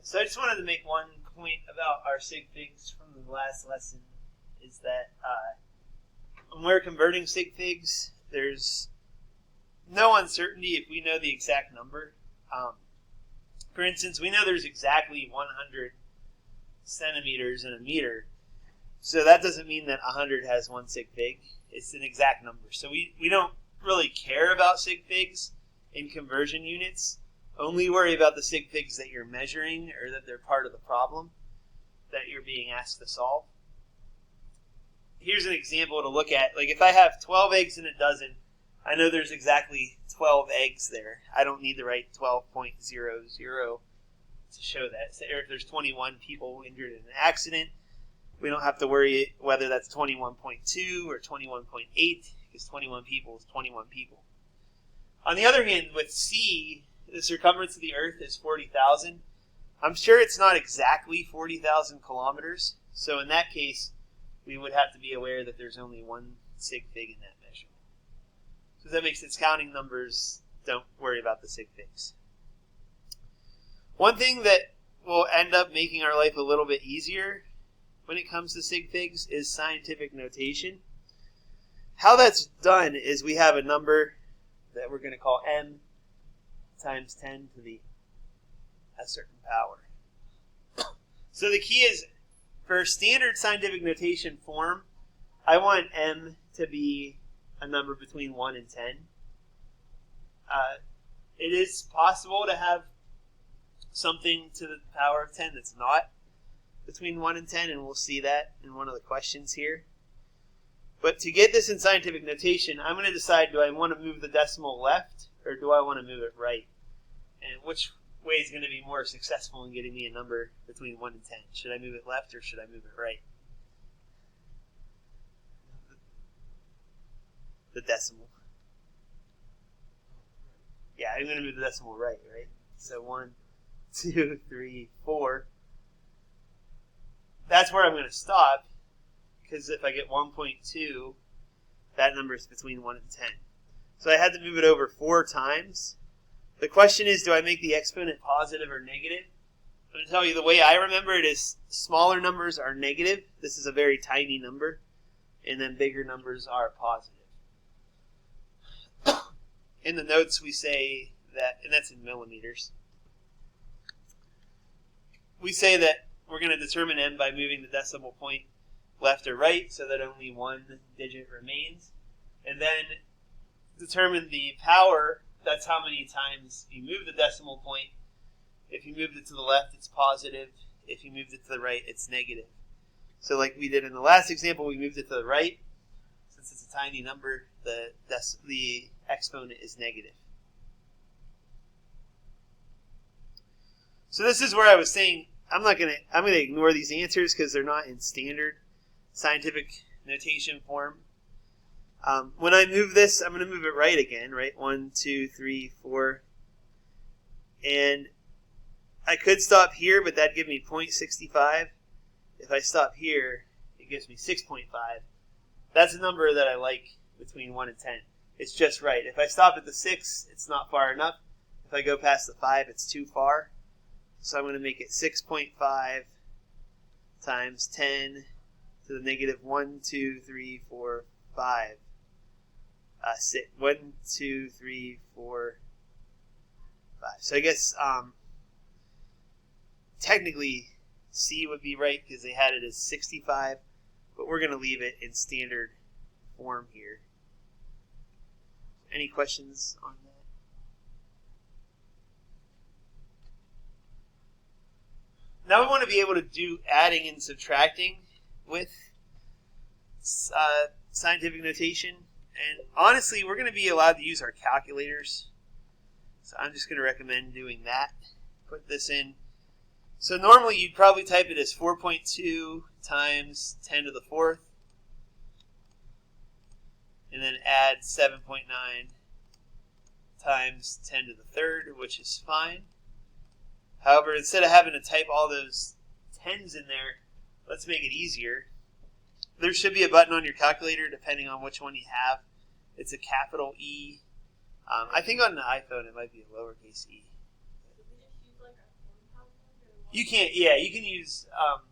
So I just wanted to make one point about our sig figs from the last lesson, is that when we're converting sig figs, there's no uncertainty if we know the exact number. For instance, we know there's exactly 100 centimeters in a meter, so that doesn't mean that 100 has one sig fig. It's an exact number. So we don't really care about sig figs in conversion units. Only worry about the sig figs that you're measuring or that they're part of the problem that you're being asked to solve. Here's an example to look at. Like if I have 12 eggs in a dozen, I know there's exactly 12 eggs there. I don't need to write 12.00 to show that. So if there's 21 people injured in an accident, we don't have to worry whether that's 21.2 or 21.8, because 21 people is 21 people. On the other hand, with C, the circumference of the Earth is 40,000. I'm sure it's not exactly 40,000 kilometers, so in that case, we would have to be aware that there's only one sig fig in that measurement. So that makes its counting numbers, don't worry about the sig figs. One thing that will end up making our life a little bit easier when it comes to sig figs is scientific notation. How that's done is we have a number that we're going to call m times 10 to the a certain power. So the key is, for standard scientific notation form, I want m to be a number between 1 and 10. It is possible to have something to the power of 10 that's not between 1 and 10, and we'll see that in one of the questions here. But to get this in scientific notation, I'm going to decide, do I want to move the decimal left or do I want to move it right? And which way is going to be more successful in getting me a number between 1 and 10? Should I move it left or should I move it right? The decimal. Yeah, I'm going to move the decimal right? So 1, 2, 3, 4. That's where I'm going to stop, because if I get 1.2, that number is between 1 and 10. So I had to move it over 4 times. The question is, do I make the exponent positive or negative? I'm going to tell you the way I remember it is smaller numbers are negative. This is a very tiny number. And then bigger numbers are positive. In the notes we say that, and that's in millimeters, we say that we're going to determine m by moving the decimal point left or right so that only one digit remains. And then determine the power. That's how many times you move the decimal point. If you moved it to the left, it's positive. If you moved it to the right, it's negative. So like we did in the last example, we moved it to the right. Since it's a tiny number, the exponent is negative. So this is where I was saying I'm going to ignore these answers because they're not in standard scientific notation form. When I move this, I'm going to move it right again, right? 1, 2, 3, 4. And I could stop here, but that'd give me 0.65. If I stop here, it gives me 6.5. That's a number that I like between 1 and 10. It's just right. If I stop at the 6, it's not far enough. If I go past the 5, it's too far. So I'm going to make it 6.5 times 10 to the negative 1, 2, 3, 4, 5. 6. 1, 2, 3, 4, 5. So I guess technically C would be right because they had it as 65, but we're going to leave it in standard form here. Any questions on that? Now we want to be able to do adding and subtracting with scientific notation. And honestly, we're going to be allowed to use our calculators. So I'm just going to recommend doing that. Put this in. So normally you'd probably type it as 4.2 times 10 to the 4th. And then add 7.9 times 10 to the 3rd, which is fine. However, instead of having to type all those 10s in there, let's make it easier. There should be a button on your calculator, depending on which one you have. It's a capital E. I think on the iPhone it might be a lowercase e. You can't, yeah, you can use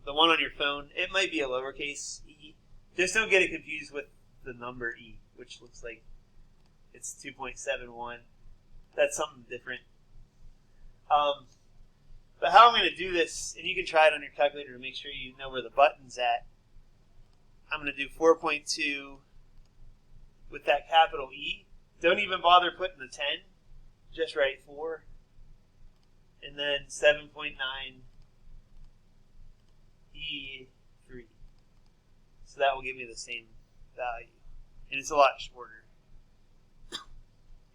the one on your phone. It might be a lowercase e. Just don't get it confused with the number e, which looks like it's 2.71. That's something different. But how I'm going to do this, and you can try it on your calculator to make sure you know where the button's at. I'm going to do 4.2 with that capital E. Don't even bother putting the 10. Just write 4. And then 7.9 E3. So that will give me the same value. And it's a lot shorter.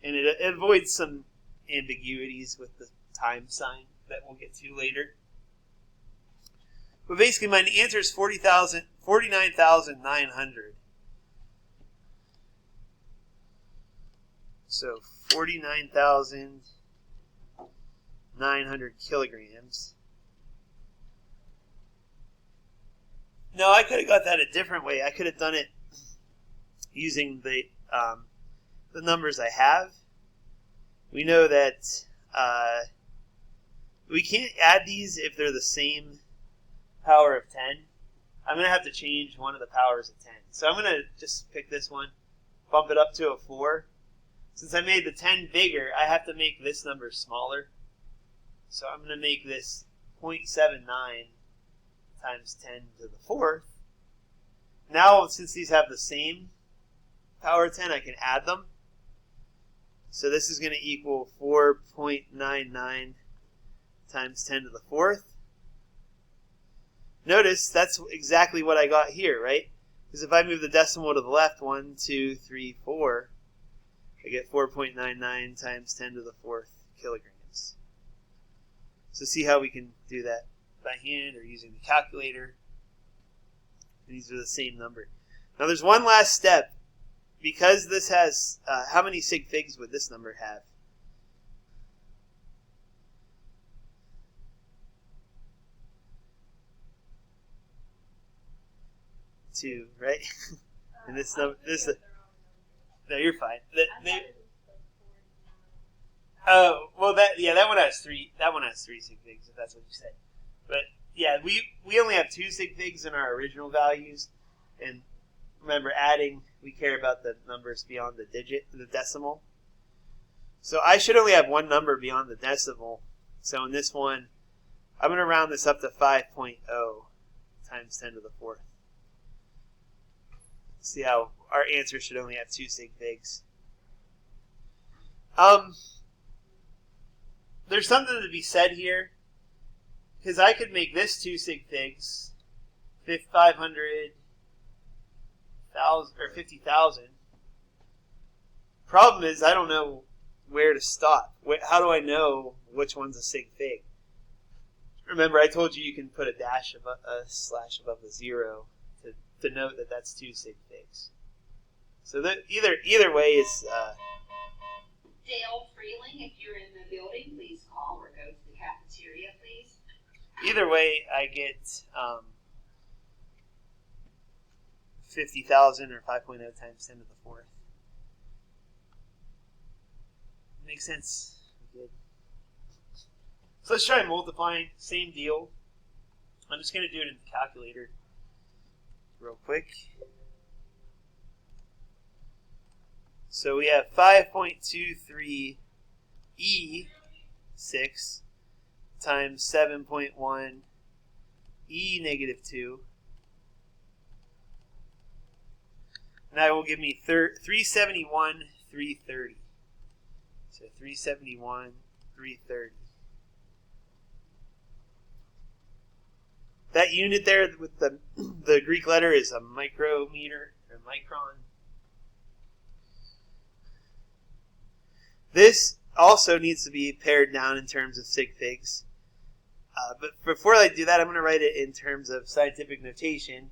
And it avoids some ambiguities with the time sign that we'll get to later. But basically my answer is 49,900. So 49,900 kilograms. No, I could have got that a different way. I could have done it using the numbers I have. We know that we can't add these if they're the same power of 10. I'm going to have to change one of the powers of 10. So I'm going to just pick this one, bump it up to a 4. Since I made the 10 bigger, I have to make this number smaller. So I'm going to make this 0.79 times 10 to the 4th. Now, since these have the same power of 10, I can add them. So this is going to equal 4.99 times 10 to the 4th. Notice that's exactly what I got here, right? Because if I move the decimal to the left, 1, 2, 3, 4, I get 4.99 times 10 to the 4th kilograms. So see how we can do that by hand or using the calculator. These are the same number. Now there's one last step. Because this has, how many sig figs would this number have? 2, right? And this number, no, you're fine. Oh, well, that one has 3. That one has 3 sig figs, if that's what you said. But yeah, we only have 2 sig figs in our original values, and remember, adding, we care about the numbers beyond the decimal. So I should only have one number beyond the decimal. So in this one, I'm going to round this up to 5.0 times 10 to the 4th. See how our answer should only have 2 sig figs. There's something to be said here, because I could make this 2 sig figs, 500,000 or 50,000. Problem is, I don't know where to stop. How do I know which one's a sig fig? Remember, I told you can put a slash above the 0 to note that that's 2 sig figs. So that either way is. Dale Freeling, if you're in the building, please call or go to the cafeteria, please. Either way, I get 50,000 or 5.0 times 10 to the 4th. Makes sense. Good. So let's try multiplying. Same deal. I'm just going to do it in the calculator real quick. So we have 5.23 E6 times 7.1 E negative 2. And that will give me 371, 330. So 371, 330. That unit there with the Greek letter is a micrometer or micron. This also needs to be pared down in terms of sig figs. But before I do that, I'm going to write it in terms of scientific notation.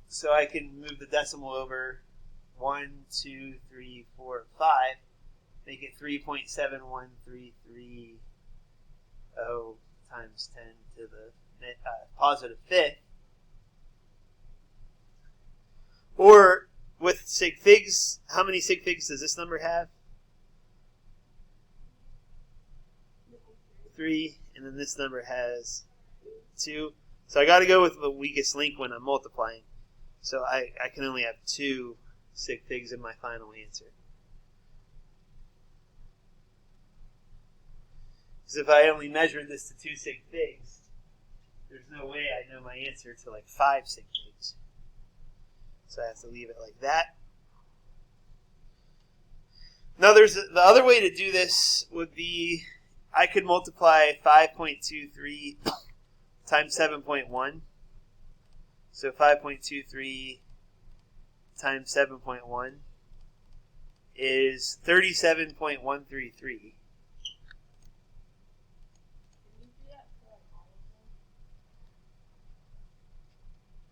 So I can move the decimal over 1, 2, 3, 4, 5. Make it 3.71330 times 10 to the positive 5th. Or with sig figs, how many sig figs does this number have? 3, and then this number has 2. So I got to go with the weakest link when I'm multiplying. So I can only have 2 sig figs in my final answer. Because if I only measured this to 2 sig figs, there's no way I know my answer to like 5 sig figs. So I have to leave it like that. Now the other way to do this would be I could multiply 5.23 times 7.1. So 5.23 times 7.1 is 37.133.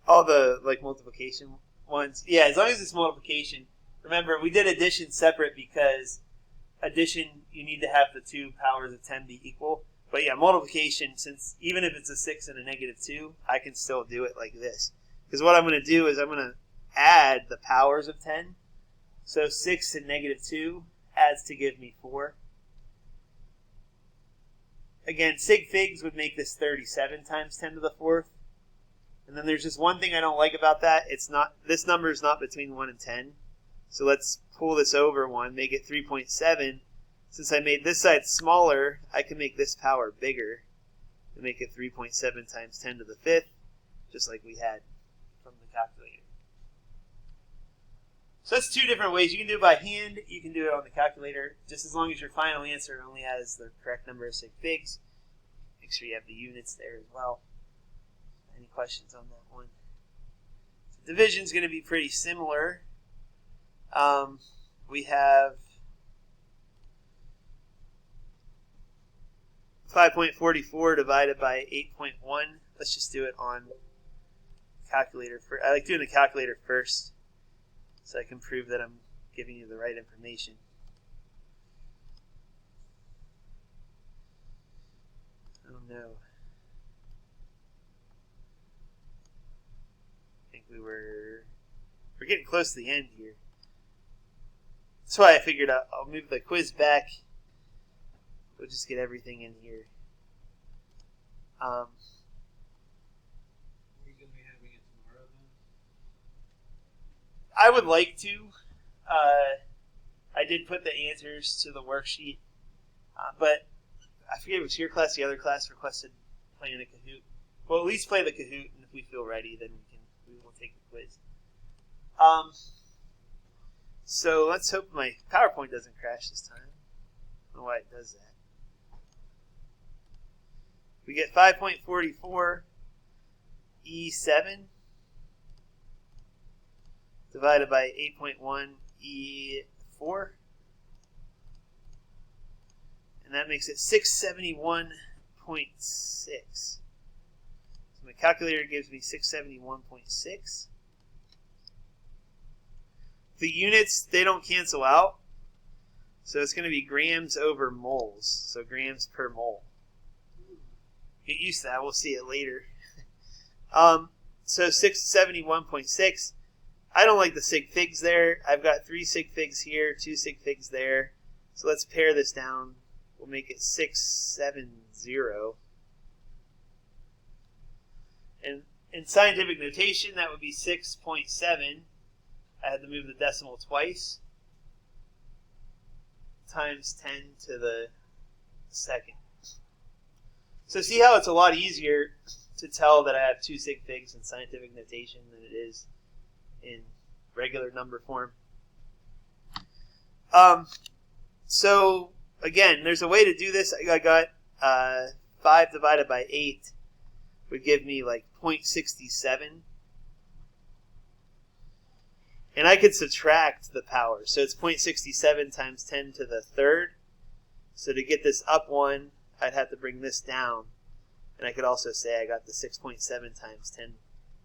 All the like multiplication ones. Yeah, as long as it's multiplication. Remember, we did addition separate because addition, you need to have the 2 powers of 10 be equal. But yeah, multiplication, since even if it's a 6 and a -2, I can still do it like this. Because what I'm going to do is I'm going to add the powers of 10. So 6 and -2 adds to give me 4. Again, sig figs would make this 37 times 10 to the 4th. And then there's just one thing I don't like about that. It's not, this number is not between 1 and 10. So let's pull this over 1, make it 3.7. Since I made this side smaller, I can make this power bigger and make it 3.7 times 10 to the 5th, just like we had from the calculator. So that's 2 different ways. You can do it by hand, you can do it on the calculator, just as long as your final answer only has the correct number of sig figs. Make sure you have the units there as well. Any questions on that one? So division is going to be pretty similar. We have 5.44 divided by 8.1. Let's just do it on calculator. I like doing the calculator first so I can prove that I'm giving you the right information. Oh no. I think we're getting close to the end here. That's why I figured I'll move the quiz back. We'll just get everything in here. Are you going to be having it tomorrow then? I would like to. I did put the answers to the worksheet, but I forget if it was your class, the other class requested playing a Kahoot. Well, at least play the Kahoot, and if we feel ready, then we will take the quiz. So let's hope my PowerPoint doesn't crash this time. I don't know why it does that. We get 5.44 E7 divided by 8.1 E4. And that makes it 671.6. So my calculator gives me 671.6. The units, they don't cancel out. So it's going to be grams over moles. So grams per mole. Get used to that. We'll see it later. So 671.6. I don't like the sig figs there. I've got 3 sig figs here, 2 sig figs there. So let's pare this down. We'll make it 670. And in scientific notation, that would be 6.7. I had to move the decimal twice. Times 10 to the second. So see how it's a lot easier to tell that I have 2 sig figs in scientific notation than it is in regular number form. So again, there's a way to do this. I got 5 divided by 8 would give me like 0.67. And I could subtract the power. So it's 0.67 times 10 to the third. So to get this up 1, I'd have to bring this down. And I could also say I got the 6.7 times 10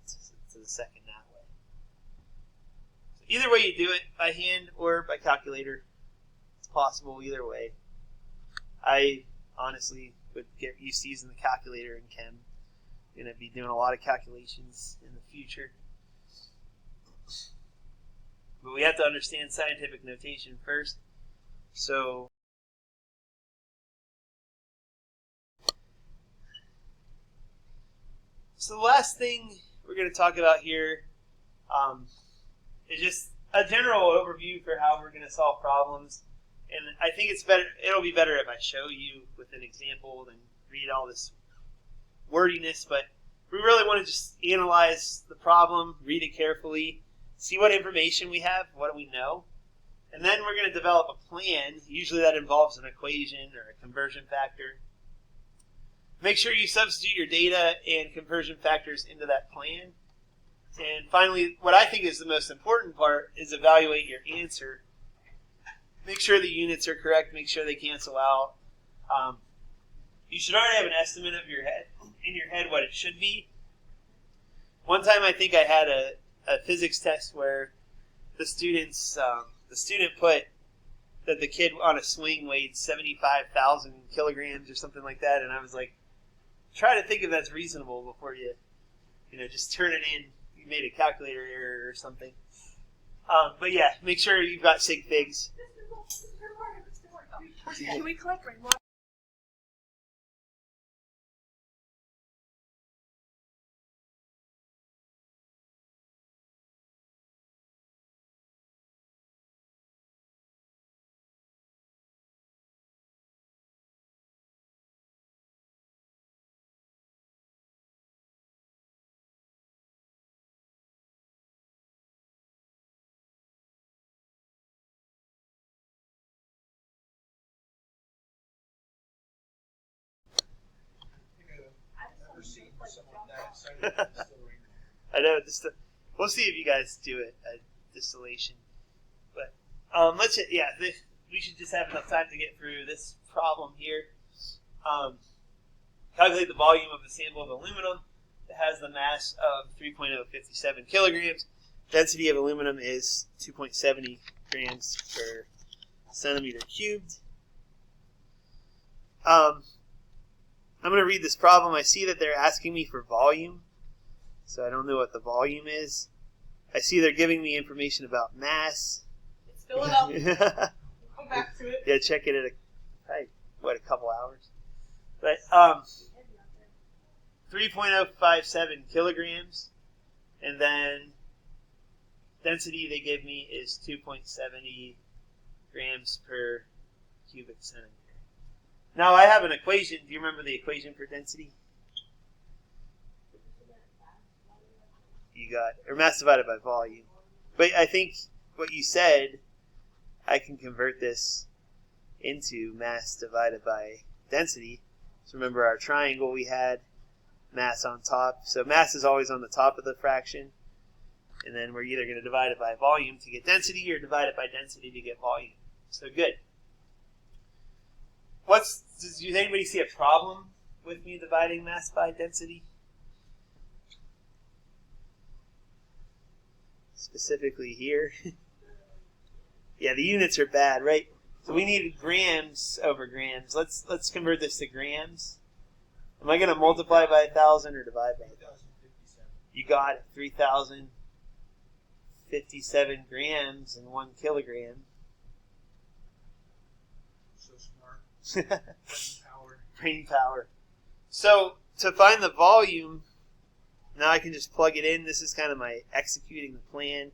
to the second that way. So either way you do it, by hand or by calculator, it's possible either way. I honestly would get used to using the calculator in chem. I'm going to be doing a lot of calculations in the future. But we have to understand scientific notation first. So So the last thing we're going to talk about here is just a general overview for how we're going to solve problems. And I think it'll be better if I show you with an example than read all this wordiness, but we really want to just analyze the problem, read it carefully, see what information we have, what do we know, and then we're going to develop a plan. Usually that involves an equation or a conversion factor. Make sure you substitute your data and conversion factors into that plan. And finally, what I think is the most important part is evaluate your answer. Make sure the units are correct. Make sure they cancel out. You should already have an estimate of in your head what it should be. One time I think I had a physics test where the student put that the kid on a swing weighed 75,000 kilograms or something like that, and I was like, try to think if that's reasonable before you just turn it in. You made a calculator error or something. But yeah, make sure you've got sig figs. Can we collect rainwater? I've never seen someone that excited about distillery. I know. We'll see if you guys do it at distillation. But we should just have enough time to get through this problem here. Calculate the volume of a sample of aluminum that has the mass of 3.057 kilograms. Density of aluminum is 2.70 grams per centimeter cubed. I'm going to read this problem. I see that they're asking me for volume, so I don't know what the volume is. I see they're giving me information about mass. It's filling up. Come back to it. Yeah, check it at a couple hours. But 3.057 kilograms, and then density they give me is 2.70 grams per cubic centimeter. Now I have an equation. Do you remember the equation for density? You got, or mass divided by volume. But I think what you said, I can convert this into mass divided by density. So remember our triangle, we had mass on top. So mass is always on the top of the fraction. And then we're either going to divide it by volume to get density or divide it by density to get volume. So good. Does anybody see a problem with me dividing mass by density? Specifically here. Yeah, the units are bad, right? So we need grams over grams. Let's convert this to grams. Am I going to multiply by 1,000 or divide by 1,000? You got it. 3,057 grams in 1 kilogram. So smart. Brain power. So to find the volume, now I can just plug it in. This is kind of my executing the plan.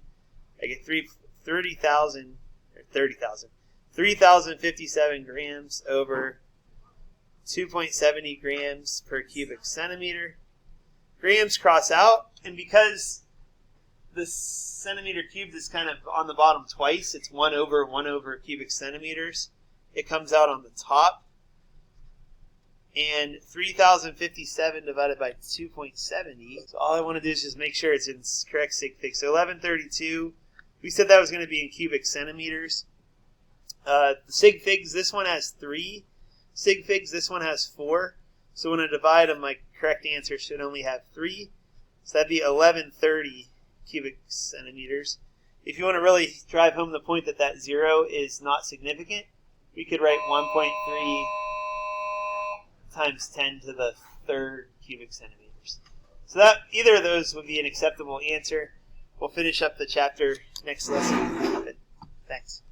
I get 3,057 grams over 2.70 grams per cubic centimeter. Grams cross out, and because the centimeter cubed is kind of on the bottom twice, it's 1 over cubic centimeters. It comes out on the top. And 3,057 divided by 2.70. So all I want to do is just make sure it's in correct sig fig. So 1132. We said that was going to be in cubic centimeters. The sig figs, this one has 3 sig figs. This one has 4. So when I divide them, my correct answer should only have 3. So that'd be 1130 cubic centimeters. If you want to really drive home the point that 0 is not significant, we could write 1.3 times 10 to the 3rd cubic centimeters. So that either of those would be an acceptable answer. We'll finish up the chapter next lesson. Thanks.